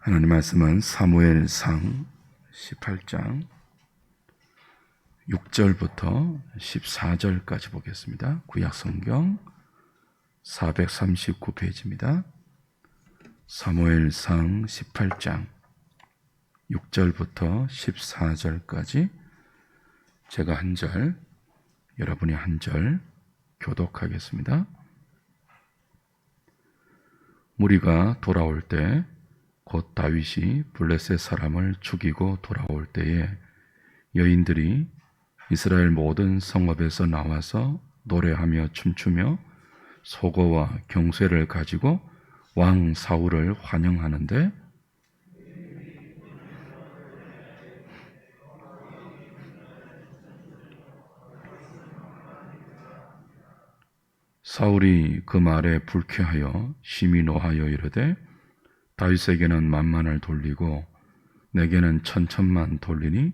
하나님 말씀은 사무엘상 18장 6절부터 14절까지 보겠습니다. 구약성경 439페이지입니다. 사무엘상 18장 6절부터 14절까지 제가 한 절, 여러분이 한 절 교독하겠습니다. 무리가 돌아올 때 곧 다윗이 블레셋 사람을 죽이고 돌아올 때에 여인들이 이스라엘 모든 성읍에서 나와서 노래하며 춤추며 소거와 경쇠를 가지고 왕 사울을 환영하는데 사울이 그 말에 불쾌하여 심히 노하여 이르되 다윗에게는 만만을 돌리고 내게는 천천만 돌리니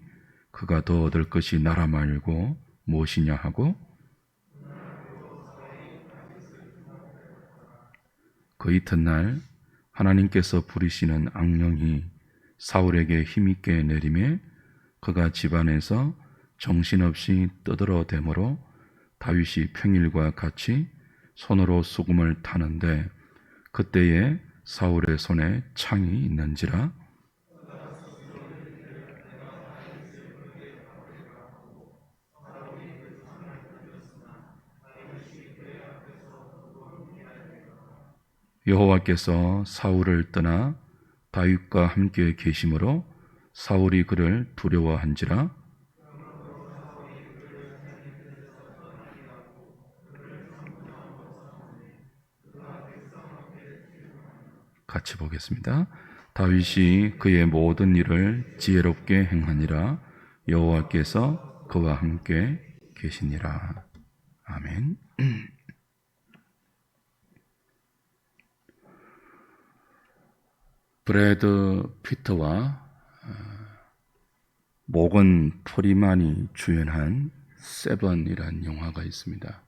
그가 더 얻을 것이 나라 말고 무엇이냐 하고 그 이튿날 하나님께서 부리시는 악령이 사울에게 힘있게 내림에 그가 집안에서 정신없이 떠들어대므로 다윗이 평일과 같이 손으로 수금을 타는데 그때에 사울의 손에 창이 있는지라 여호와께서 사울을 떠나 다윗과 함께 계심으로 사울이 그를 두려워한지라 같이 보겠습니다. 다윗이 그의 모든 일을 지혜롭게 행하니라 여호와께서 그와 함께 계시니라. 아멘. 브래드 피트와 모건 프리만이 주연한 세븐이라는 영화가 있습니다.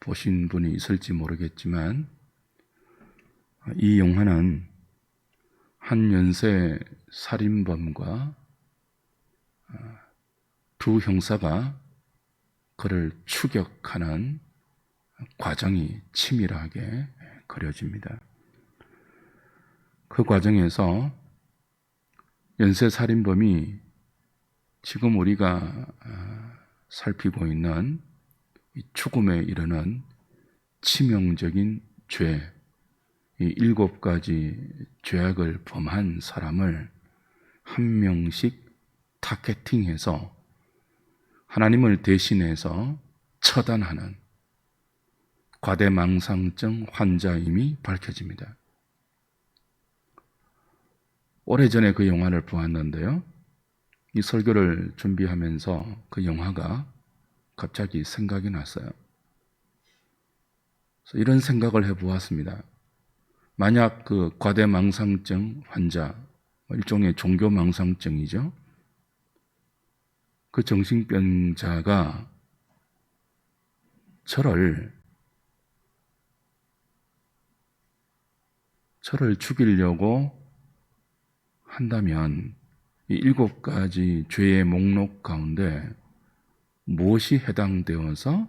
보신 분이 있을지 모르겠지만 이 영화는 한 연쇄 살인범과 두 형사가 그를 추격하는 과정이 치밀하게 그려집니다. 그 과정에서 연쇄 살인범이 지금 우리가 살피고 있는 죽음에 이르는 치명적인 죄, 이 7가지 죄악을 범한 사람을 한 명씩 타겟팅해서 하나님을 대신해서 처단하는 과대망상증 환자임이 밝혀집니다. 오래전에 그 영화를 보았는데요. 이 설교를 준비하면서 그 영화가 갑자기 생각이 났어요. 그래서 이런 생각을 해보았습니다. 만약 그 과대망상증 환자, 일종의 종교망상증이죠. 그 정신병자가 저를 죽이려고 한다면 이 7가지 죄의 목록 가운데 무엇이 해당되어서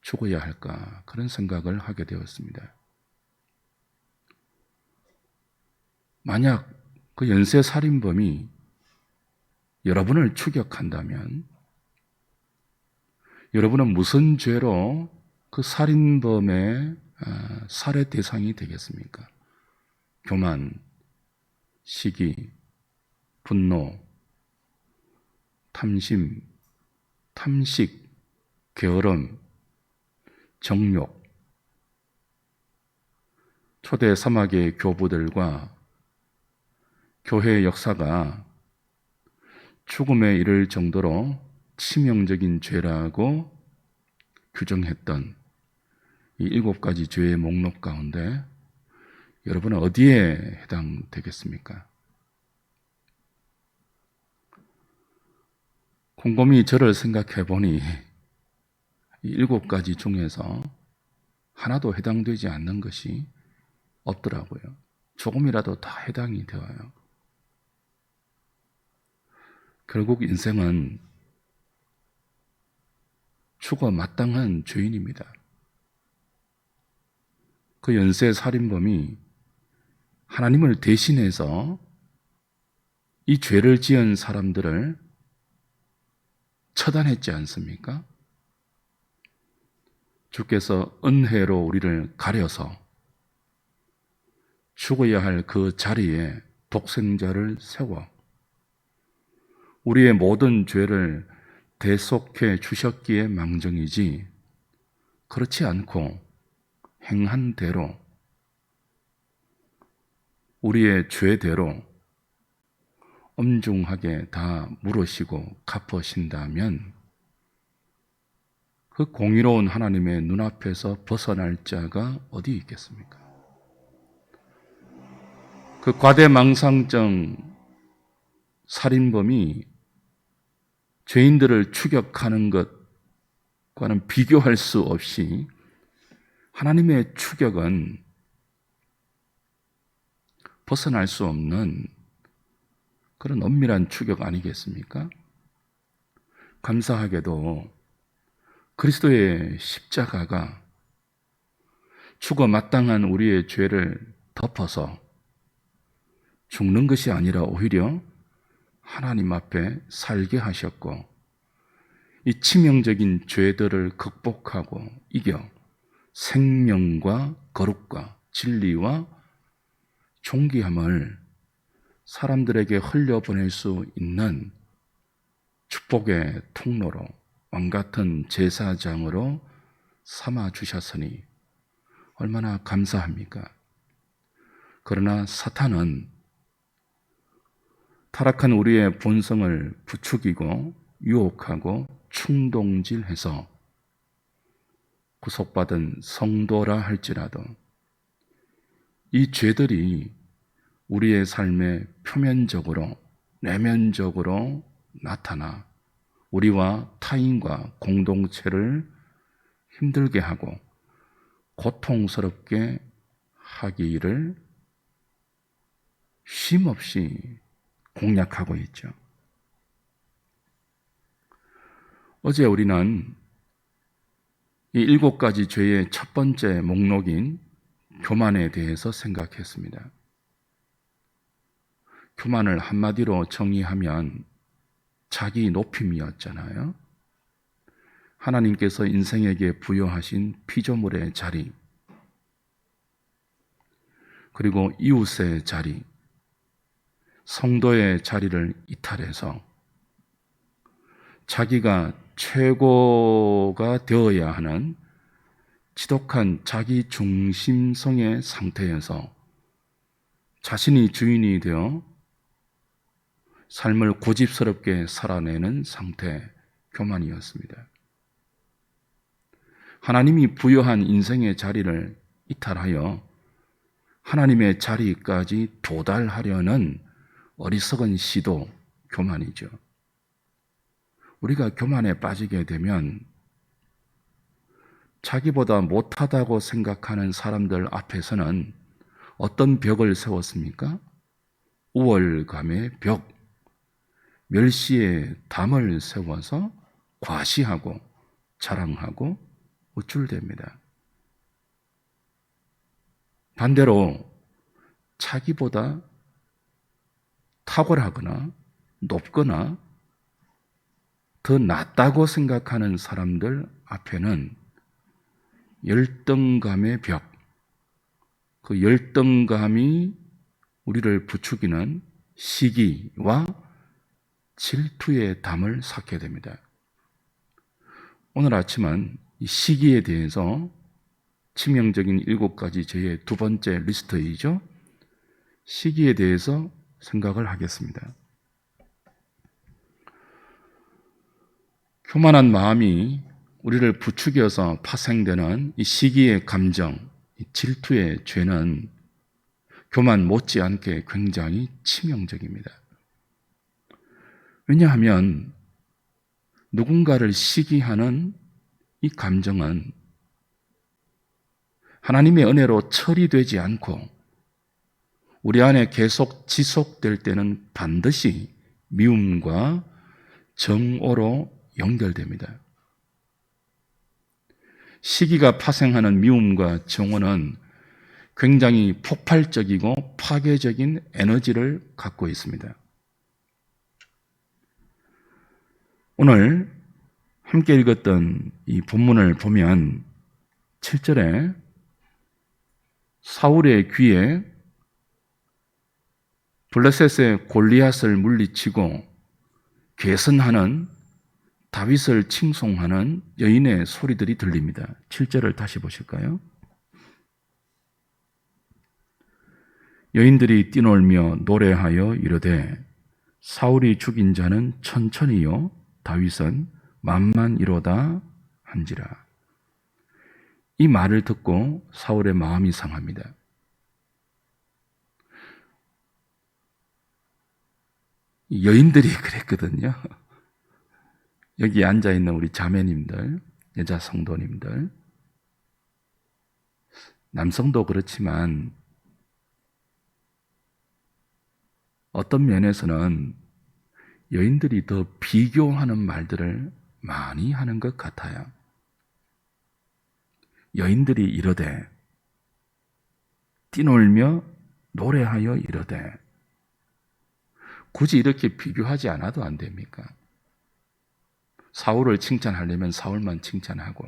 죽어야 할까? 그런 생각을 하게 되었습니다. 만약 그 연쇄 살인범이 여러분을 추격한다면 여러분은 무슨 죄로 그 살인범의 살해 대상이 되겠습니까? 교만, 시기, 분노, 탐심, 탐식, 게으름, 정욕, 초대 사막의 교부들과 교회의 역사가 죽음에 이를 정도로 치명적인 죄라고 규정했던 이 7가지 죄의 목록 가운데 여러분은 어디에 해당되겠습니까? 곰곰이 저를 생각해 보니 이 7가지 중에서 하나도 해당되지 않는 것이 없더라고요. 조금이라도 다 해당이 되어요. 결국 인생은 죽어 마땅한 죄인입니다. 그 연쇄 살인범이 하나님을 대신해서 이 죄를 지은 사람들을 처단했지 않습니까? 주께서 은혜로 우리를 가려서 죽어야 할 그 자리에 독생자를 세워 우리의 모든 죄를 대속해 주셨기에 망정이지, 그렇지 않고 행한 대로 우리의 죄대로 엄중하게 다 물으시고 갚으신다면 그 공의로운 하나님의 눈앞에서 벗어날 자가 어디 있겠습니까? 그 과대망상증 살인범이 죄인들을 추격하는 것과는 비교할 수 없이 하나님의 추격은 벗어날 수 없는 그런 엄밀한 추격 아니겠습니까? 감사하게도 그리스도의 십자가가 죽어 마땅한 우리의 죄를 덮어서 죽는 것이 아니라 오히려 하나님 앞에 살게 하셨고, 이 치명적인 죄들을 극복하고 이겨 생명과 거룩과 진리와 존귀함을 사람들에게 흘려보낼 수 있는 축복의 통로로, 왕같은 제사장으로 삼아 주셨으니 얼마나 감사합니까? 그러나 사탄은 타락한 우리의 본성을 부추기고 유혹하고 충동질해서 구속받은 성도라 할지라도 이 죄들이 우리의 삶에 표면적으로, 내면적으로 나타나 우리와 타인과 공동체를 힘들게 하고 고통스럽게 하기를 쉼없이 공략하고 있죠. 어제 우리는 이 7가지 죄의 첫 번째 목록인 교만에 대해서 생각했습니다. 교만을 한마디로 정의하면 자기 높임이었잖아요. 하나님께서 인생에게 부여하신 피조물의 자리, 그리고 이웃의 자리, 성도의 자리를 이탈해서 자기가 최고가 되어야 하는 지독한 자기 중심성의 상태에서 자신이 주인이 되어 삶을 고집스럽게 살아내는 상태, 교만이었습니다. 하나님이 부여한 인생의 자리를 이탈하여 하나님의 자리까지 도달하려는 어리석은 시도, 교만이죠. 우리가 교만에 빠지게 되면 자기보다 못하다고 생각하는 사람들 앞에서는 어떤 벽을 세웠습니까? 우월감의 벽, 멸시의 담을 세워서 과시하고 자랑하고 우쭐댑니다. 반대로 자기보다 탁월하거나 높거나 더 낫다고 생각하는 사람들 앞에는 열등감의 벽, 그 열등감이 우리를 부추기는 시기와 질투의 담을 쌓게 됩니다. 오늘 아침은 이 시기에 대해서 치명적인 7가지 죄의 두 번째 리스트이죠. 시기에 대해서 생각을 하겠습니다. 교만한 마음이 우리를 부추겨서 파생되는 이 시기의 감정, 이 질투의 죄는 교만 못지않게 굉장히 치명적입니다. 왜냐하면 누군가를 시기하는 이 감정은 하나님의 은혜로 처리되지 않고 우리 안에 계속 지속될 때는 반드시 미움과 정오로 연결됩니다. 시기가 파생하는 미움과 정오는 굉장히 폭발적이고 파괴적인 에너지를 갖고 있습니다. 오늘 함께 읽었던 이 본문을 보면 7절에 사울의 귀에 블레셋의 골리앗을 물리치고 개선하는 다윗을 칭송하는 여인의 소리들이 들립니다. 7절을 다시 보실까요? 여인들이 뛰놀며 노래하여 이르되 사울이 죽인 자는 천천히요 다윗은 만만이로다 한지라. 이 말을 듣고 사울의 마음이 상합니다. 여인들이 그랬거든요. 여기 앉아있는 우리 자매님들, 여자 성도님들, 남성도 그렇지만 어떤 면에서는 여인들이 더 비교하는 말들을 많이 하는 것 같아요. 여인들이 이르되 뛰놀며 노래하여 이르되, 굳이 이렇게 비교하지 않아도 안 됩니까? 사울을 칭찬하려면 사울만 칭찬하고,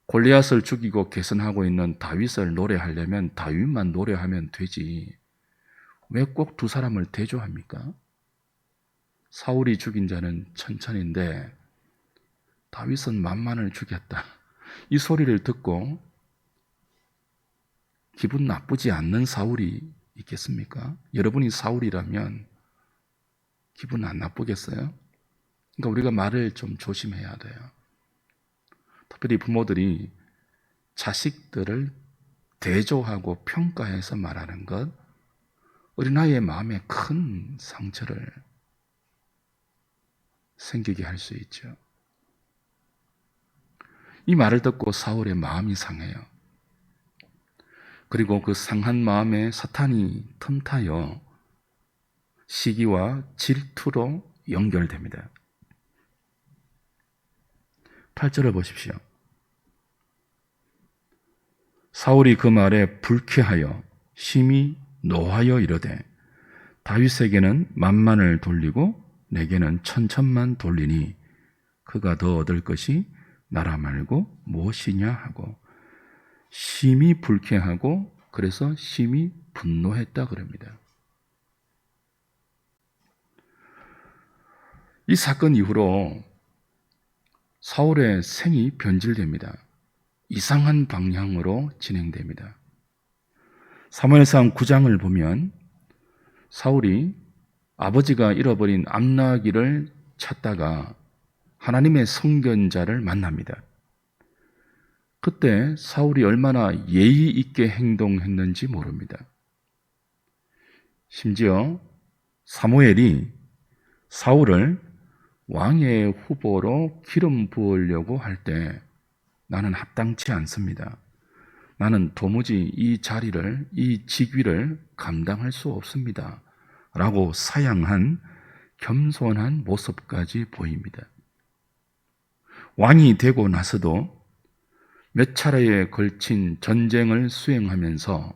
골리앗을 죽이고 개선하고 있는 다윗을 노래하려면 다윗만 노래하면 되지, 왜 꼭 두 사람을 대조합니까? 사울이 죽인 자는 천천인데 다윗은 만만을 죽였다. 이 소리를 듣고 기분 나쁘지 않는 사울이 있겠습니까? 여러분이 사울이라면 기분 안 나쁘겠어요? 그러니까 우리가 말을 좀 조심해야 돼요. 특별히 부모들이 자식들을 대조하고 평가해서 말하는 것, 어린아이의 마음에 큰 상처를 생기게 할 수 있죠. 이 말을 듣고 사울의 마음이 상해요. 그리고 그 상한 마음에 사탄이 틈타여 시기와 질투로 연결됩니다. 8절을 보십시오. 사울이 그 말에 불쾌하여 심히 노하여 이르되 다윗에게는 만만을 돌리고 내게는 천천만 돌리니 그가 더 얻을 것이 나라 말고 무엇이냐 하고, 심히 불쾌하고 그래서 심히 분노했다 그럽니다. 이 사건 이후로 사울의 생이 변질됩니다. 이상한 방향으로 진행됩니다. 사무엘상 9장을 보면 사울이 아버지가 잃어버린 암나기를 찾다가 하나님의 선견자를 만납니다. 그때 사울이 얼마나 예의 있게 행동했는지 모릅니다. 심지어 사무엘이 사울을 왕의 후보로 기름 부으려고 할 때 나는 합당치 않습니다. 나는 도무지 이 자리를, 이 직위를 감당할 수 없습니다. 라고 사양한 겸손한 모습까지 보입니다. 왕이 되고 나서도 몇 차례에 걸친 전쟁을 수행하면서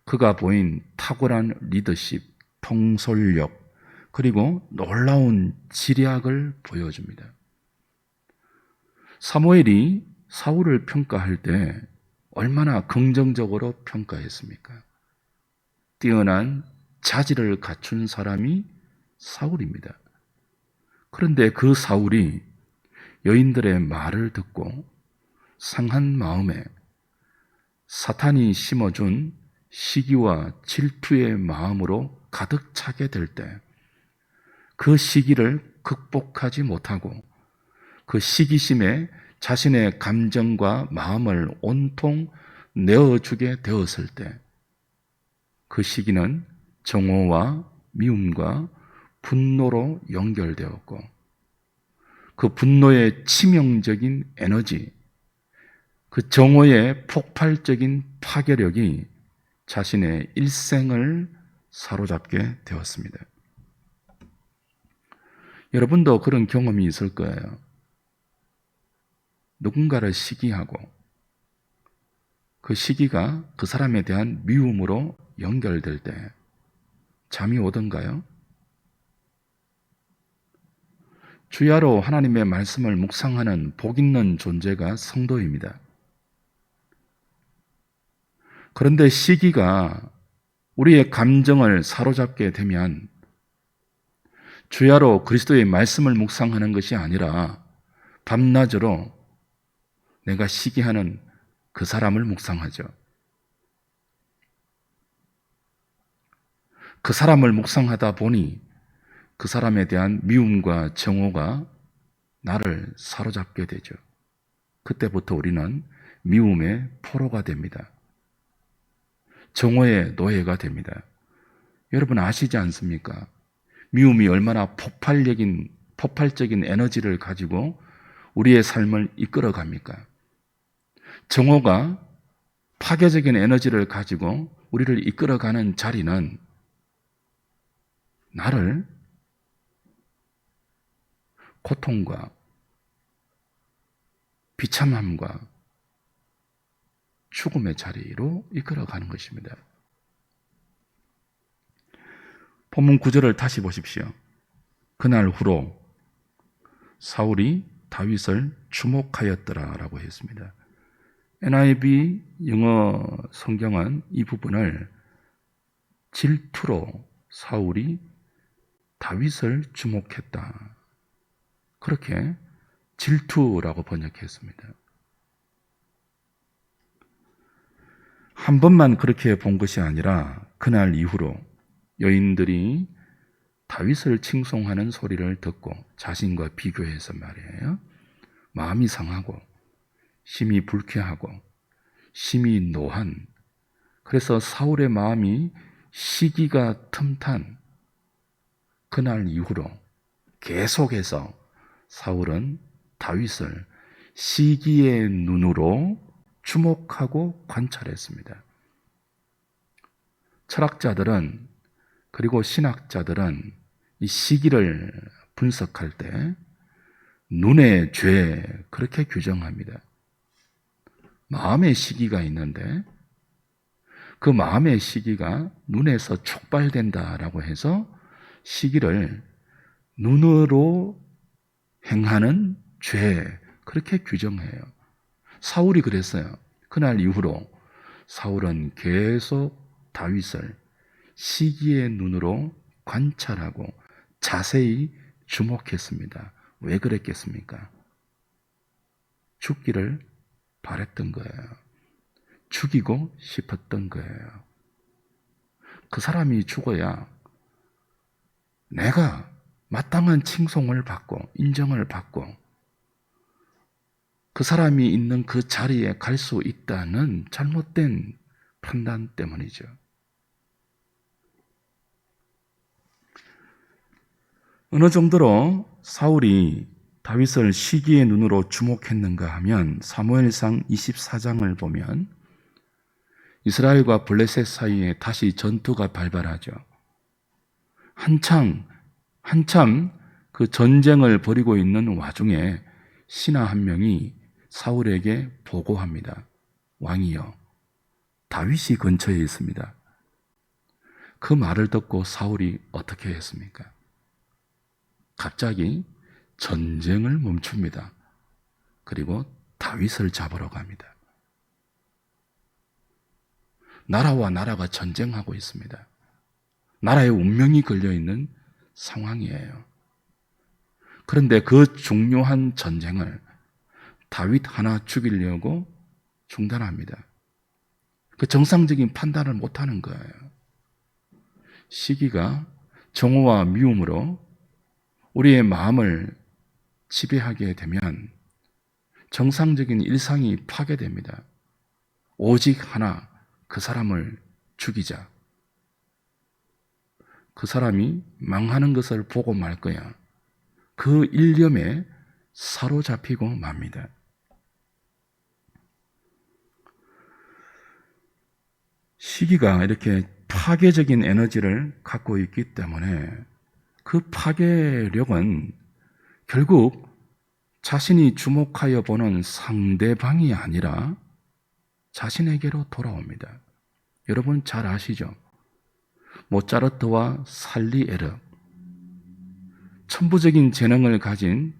그가 보인 탁월한 리더십, 통솔력, 그리고 놀라운 지략을 보여줍니다. 사무엘이 사울을 평가할 때 얼마나 긍정적으로 평가했습니까? 뛰어난 자질을 갖춘 사람이 사울입니다. 그런데 그 사울이 여인들의 말을 듣고 상한 마음에 사탄이 심어준 시기와 질투의 마음으로 가득 차게 될 때 그 시기를 극복하지 못하고 그 시기심에 자신의 감정과 마음을 온통 내어주게 되었을 때 그 시기는 정오와 미움과 분노로 연결되었고, 그 분노의 치명적인 에너지, 그 정오의 폭발적인 파괴력이 자신의 일생을 사로잡게 되었습니다. 여러분도 그런 경험이 있을 거예요. 누군가를 시기하고 그 시기가 그 사람에 대한 미움으로 연결될 때 잠이 오던가요? 주야로 하나님의 말씀을 묵상하는 복 있는 존재가 성도입니다. 그런데 시기가 우리의 감정을 사로잡게 되면 주야로 그리스도의 말씀을 묵상하는 것이 아니라 밤낮으로 내가 시기하는 그 사람을 묵상하죠. 그 사람을 묵상하다 보니 그 사람에 대한 미움과 정오가 나를 사로잡게 되죠. 그때부터 우리는 미움의 포로가 됩니다. 정오의 노예가 됩니다. 여러분 아시지 않습니까? 미움이 얼마나 폭발적인 에너지를 가지고 우리의 삶을 이끌어 갑니까? 정오가 파괴적인 에너지를 가지고 우리를 이끌어가는 자리는 나를 고통과 비참함과 죽음의 자리로 이끌어가는 것입니다. 본문 9절을 다시 보십시오. 그날 후로 사울이 다윗을 주목하였더라 라고 했습니다. NIV 영어 성경은 이 부분을 질투로 사울이 다윗을 주목했다, 그렇게 질투라고 번역했습니다. 한 번만 그렇게 본 것이 아니라 그날 이후로 여인들이 다윗을 칭송하는 소리를 듣고 자신과 비교해서 말이에요, 마음이 상하고 심히 불쾌하고 심히 노한, 그래서 사울의 마음이 시기가 틈탄 그날 이후로 계속해서 사울은 다윗을 시기의 눈으로 주목하고 관찰했습니다. 철학자들은 그리고 신학자들은 이 시기를 분석할 때 눈의 죄 그렇게 규정합니다. 마음의 시기가 있는데 그 마음의 시기가 눈에서 촉발된다라고 해서 시기를 눈으로 행하는 죄 그렇게 규정해요. 사울이 그랬어요. 그날 이후로 사울은 계속 다윗을 시기의 눈으로 관찰하고 자세히 주목했습니다. 왜 그랬겠습니까? 죽기를 바랬던 거예요. 죽이고 싶었던 거예요. 그 사람이 죽어야 내가 마땅한 칭송을 받고 인정을 받고 그 사람이 있는 그 자리에 갈 수 있다는 잘못된 판단 때문이죠. 어느 정도로 사울이 다윗을 시기의 눈으로 주목했는가 하면 사무엘상 24장을 보면 이스라엘과 블레셋 사이에 다시 전투가 발발하죠. 한참 그 전쟁을 벌이고 있는 와중에 신하 한 명이 사울에게 보고합니다. 왕이여, 다윗이 근처에 있습니다. 그 말을 듣고 사울이 어떻게 했습니까? 갑자기 전쟁을 멈춥니다. 그리고 다윗을 잡으러 갑니다. 나라와 나라가 전쟁하고 있습니다. 나라의 운명이 걸려있는 상황이에요. 그런데 그 중요한 전쟁을 다윗 하나 죽이려고 중단합니다. 그 정상적인 판단을 못하는 거예요. 시기가 정오와 미움으로 우리의 마음을 지배하게 되면 정상적인 일상이 파괴됩니다. 오직 하나, 그 사람을 죽이자. 그 사람이 망하는 것을 보고 말 거야. 그 일념에 사로잡히고 맙니다. 시기가 이렇게 파괴적인 에너지를 갖고 있기 때문에 그 파괴력은 결국 자신이 주목하여 보는 상대방이 아니라 자신에게로 돌아옵니다. 여러분 잘 아시죠? 모차르트와 살리에르, 천부적인 재능을 가진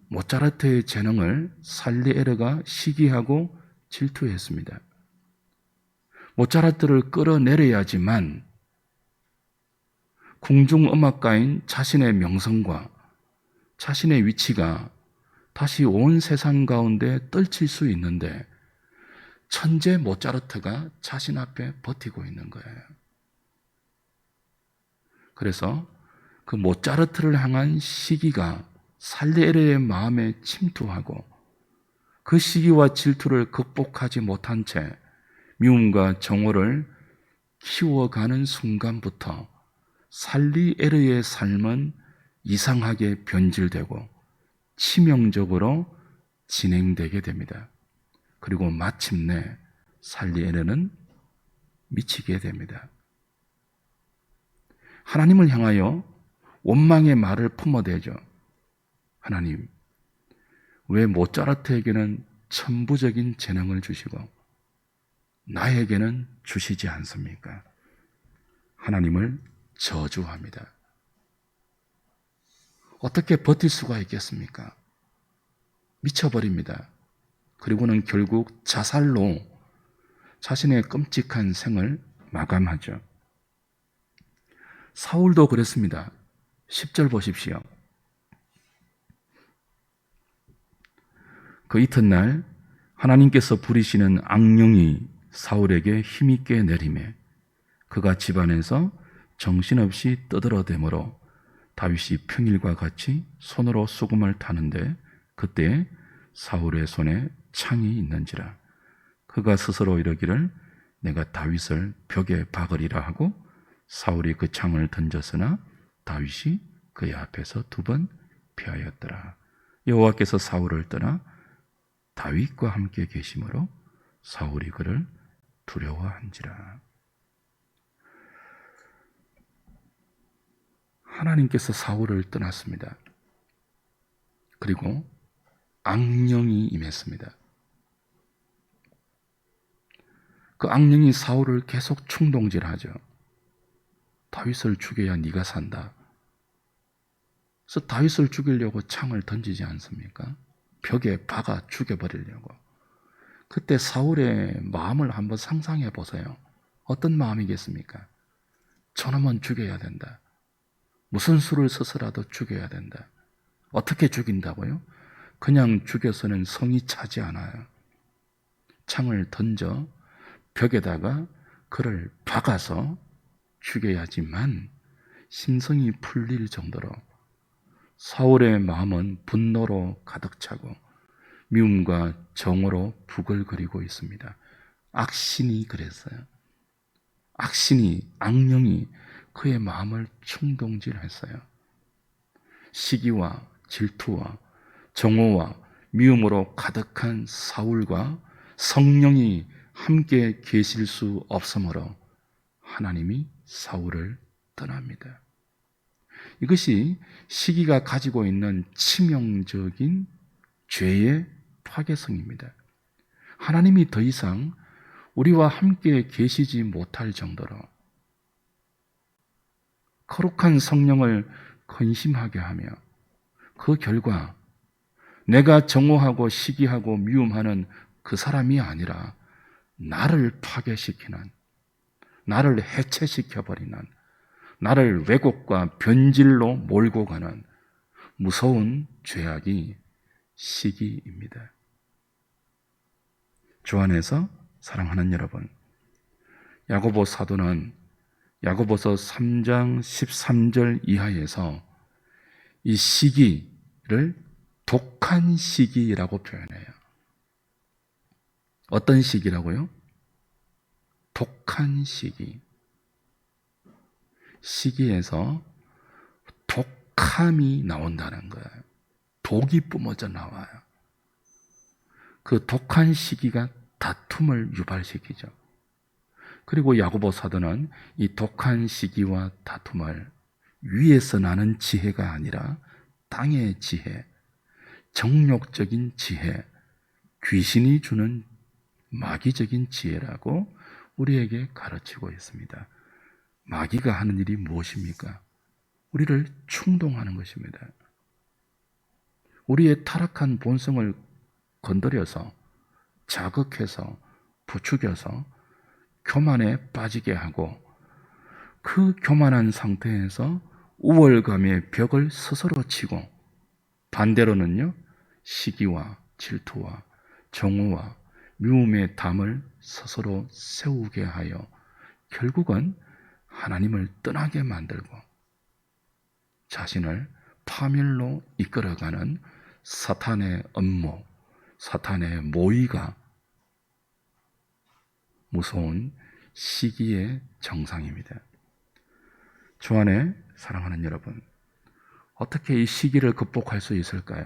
모차르트의 재능을 살리에르가 시기하고 질투했습니다. 모차르트를 끌어내려야지만 궁중음악가인 자신의 명성과 자신의 위치가 다시 온 세상 가운데 떨칠 수 있는데 천재 모차르트가 자신 앞에 버티고 있는 거예요. 그래서 그 모차르트를 향한 시기가 살리에르의 마음에 침투하고 그 시기와 질투를 극복하지 못한 채 미움과 정오를 키워가는 순간부터 살리에르의 삶은 이상하게 변질되고 치명적으로 진행되게 됩니다. 그리고 마침내 살리에르는 미치게 됩니다. 하나님을 향하여 원망의 말을 품어대죠. 하나님, 왜 모차르트에게는 천부적인 재능을 주시고 나에게는 주시지 않습니까? 하나님을 저주합니다. 어떻게 버틸 수가 있겠습니까? 미쳐버립니다. 그리고는 결국 자살로 자신의 끔찍한 생을 마감하죠. 사울도 그랬습니다. 10절 보십시오. 그 이튿날 하나님께서 부리시는 악령이 사울에게 힘있게 내리매 그가 집안에서 정신없이 떠들어대므로 다윗이 평일과 같이 손으로 수금을 타는데 그때 사울의 손에 창이 있는지라 그가 스스로 이르기를 내가 다윗을 벽에 박으리라 하고 사울이 그 창을 던졌으나 다윗이 그의 앞에서 2번 피하였더라. 여호와께서 사울을 떠나 다윗과 함께 계심으로 사울이 그를 두려워한지라. 하나님께서 사울을 떠났습니다. 그리고 악령이 임했습니다. 그 악령이 사울을 계속 충동질하죠. 다윗을 죽여야 네가 산다. 그래서 다윗을 죽이려고 창을 던지지 않습니까? 벽에 박아 죽여버리려고. 그때 사울의 마음을 한번 상상해 보세요. 어떤 마음이겠습니까? 저놈은 죽여야 된다. 무슨 수를 써서라도 죽여야 된다. 어떻게 죽인다고요? 그냥 죽여서는 성이 차지 않아요. 창을 던져 벽에다가 그를 박아서 죽여야지만 심성이 풀릴 정도로 사울의 마음은 분노로 가득 차고 미움과 정오로 부글거리고 있습니다. 악신이 그랬어요. 악령이 그의 마음을 충동질했어요. 시기와 질투와 정오와 미움으로 가득한 사울과 성령이 함께 계실 수 없으므로 하나님이 사울을 떠납니다. 이것이 시기가 가지고 있는 치명적인 죄의 파괴성입니다. 하나님이 더 이상 우리와 함께 계시지 못할 정도로 거룩한 성령을 근심하게 하며 그 결과 내가 정오하고 시기하고 미움하는 그 사람이 아니라 나를 파괴시키는, 나를 해체시켜버리는, 나를 왜곡과 변질로 몰고 가는 무서운 죄악이 시기입니다. 주 안에서 사랑하는 여러분, 야고보 사도는 야고보서 3장 13절 이하에서 이 시기를 독한 시기라고 표현해요. 어떤 시기라고요? 독한 시기. 시기에서 독함이 나온다는 거예요. 독이 뿜어져 나와요. 그 독한 시기가 다툼을 유발시키죠. 그리고 야고보 사도는 이 독한 시기와 다툼을 위에서 나는 지혜가 아니라 땅의 지혜, 정욕적인 지혜, 귀신이 주는 마귀적인 지혜라고 우리에게 가르치고 있습니다. 마귀가 하는 일이 무엇입니까? 우리를 충동하는 것입니다. 우리의 타락한 본성을 건드려서 자극해서 부추겨서 교만에 빠지게 하고 그 교만한 상태에서 우월감의 벽을 스스로 치고 반대로는요, 시기와 질투와 정오와 미움의 담을 스스로 세우게 하여 결국은 하나님을 떠나게 만들고 자신을 파멸로 이끌어가는 사탄의 업무, 사탄의 모의가 무서운 시기의 정상입니다. 주 안에 사랑하는 여러분, 어떻게 이 시기를 극복할 수 있을까요?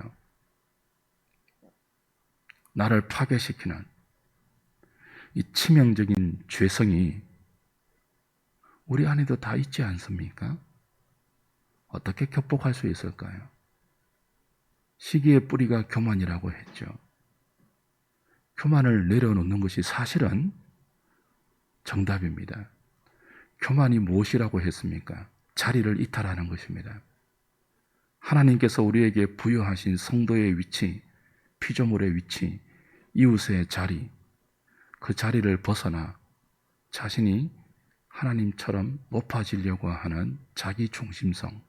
나를 파괴시키는 이 치명적인 죄성이 우리 안에도 다 있지 않습니까? 어떻게 극복할 수 있을까요? 시기의 뿌리가 교만이라고 했죠. 교만을 내려놓는 것이 사실은 정답입니다. 교만이 무엇이라고 했습니까? 자리를 이탈하는 것입니다. 하나님께서 우리에게 부여하신 성도의 위치, 피조물의 위치, 이웃의 자리, 그 자리를 벗어나 자신이 하나님처럼 높아지려고 하는 자기 중심성,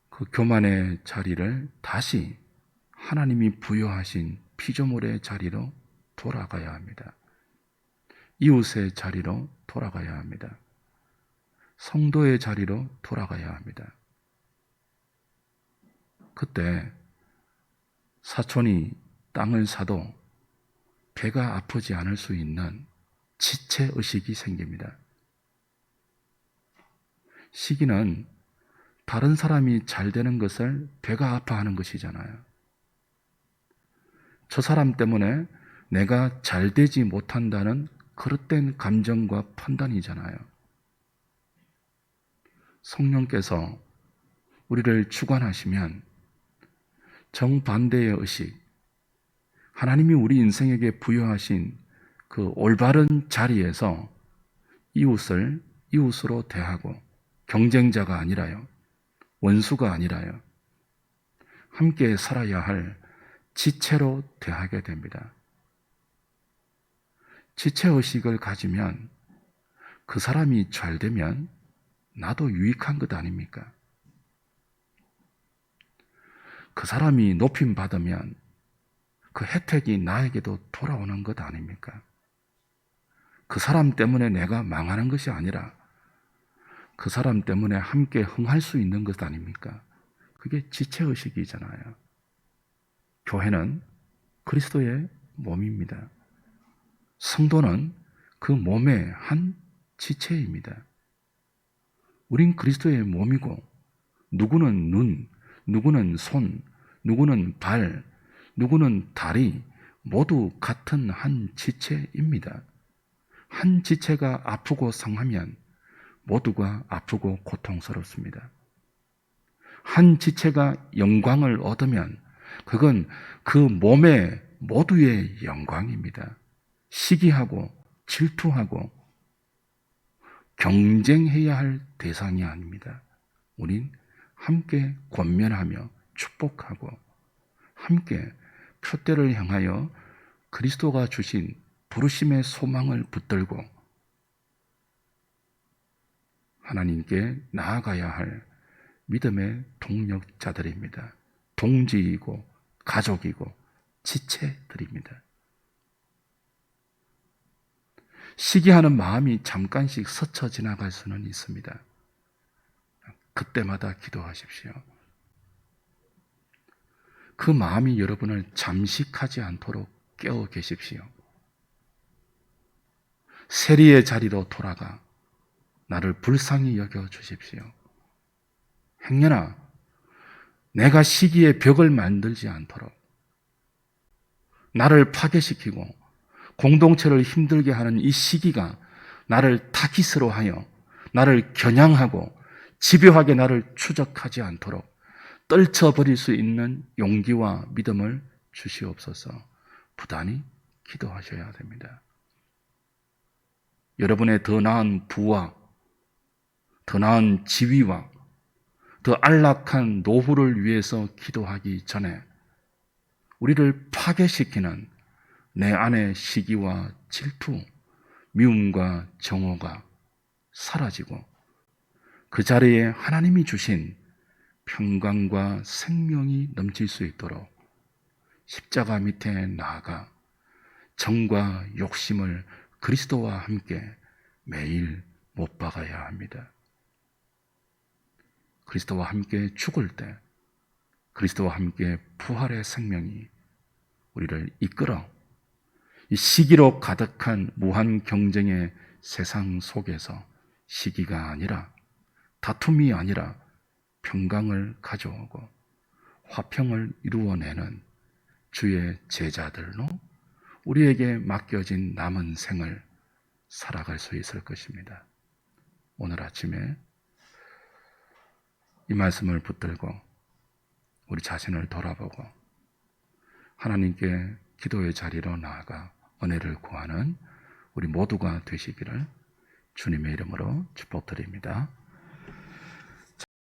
그 교만의 자리를 다시 하나님이 부여하신 피조물의 자리로 돌아가야 합니다. 이웃의 자리로 돌아가야 합니다. 성도의 자리로 돌아가야 합니다. 그때 사촌이 땅을 사도 배가 아프지 않을 수 있는 지체의식이 생깁니다. 시기는 다른 사람이 잘 되는 것을 배가 아파하는 것이잖아요. 저 사람 때문에 내가 잘 되지 못한다는 그릇된 감정과 판단이잖아요. 성령께서 우리를 주관하시면 정반대의 의식, 하나님이 우리 인생에게 부여하신 그 올바른 자리에서 이웃을 이웃으로 대하고 경쟁자가 아니라요, 원수가 아니라요, 함께 살아야 할 지체로 대하게 됩니다. 지체의식을 가지면 그 사람이 잘 되면 나도 유익한 것 아닙니까? 그 사람이 높임 받으면 그 혜택이 나에게도 돌아오는 것 아닙니까? 그 사람 때문에 내가 망하는 것이 아니라 그 사람 때문에 함께 흥할 수 있는 것 아닙니까? 그게 지체의식이잖아요. 교회는 그리스도의 몸입니다. 성도는 그 몸의 한 지체입니다. 우린 그리스도의 몸이고 누구는 눈, 누구는 손, 누구는 발, 누구는 다리 모두 같은 한 지체입니다. 한 지체가 아프고 상하면 모두가 아프고 고통스럽습니다. 한 지체가 영광을 얻으면 그건 그 몸의 모두의 영광입니다. 시기하고 질투하고 경쟁해야 할 대상이 아닙니다. 우린 함께 권면하며 축복하고 함께 표대를 향하여 그리스도가 주신 부르심의 소망을 붙들고 하나님께 나아가야 할 믿음의 동력자들입니다. 동지이고 가족이고 지체들입니다. 시기하는 마음이 잠깐씩 스쳐 지나갈 수는 있습니다. 그때마다 기도하십시오. 그 마음이 여러분을 잠식하지 않도록 깨어 계십시오. 세리의 자리로 돌아가 나를 불쌍히 여겨 주십시오. 행여나 내가 시기의 벽을 만들지 않도록 나를 파괴시키고 공동체를 힘들게 하는 이 시기가 나를 타깃으로 하여 나를 겨냥하고 집요하게 나를 추적하지 않도록 떨쳐버릴 수 있는 용기와 믿음을 주시옵소서. 부단히 기도하셔야 됩니다. 여러분의 더 나은 부와 더 나은 지위와 더 안락한 노후를 위해서 기도하기 전에 우리를 파괴시키는 내 안의 시기와 질투, 미움과 정오가 사라지고 그 자리에 하나님이 주신 평강과 생명이 넘칠 수 있도록 십자가 밑에 나아가 정과 욕심을 그리스도와 함께 매일 못 박아야 합니다. 그리스도와 함께 죽을 때 그리스도와 함께 부활의 생명이 우리를 이끌어 이 시기로 가득한 무한 경쟁의 세상 속에서 시기가 아니라 다툼이 아니라 평강을 가져오고 화평을 이루어내는 주의 제자들로 우리에게 맡겨진 남은 생을 살아갈 수 있을 것입니다. 오늘 아침에 이 말씀을 붙들고 우리 자신을 돌아보고 하나님께 기도의 자리로 나아가 은혜를 구하는 우리 모두가 되시기를 주님의 이름으로 축복드립니다.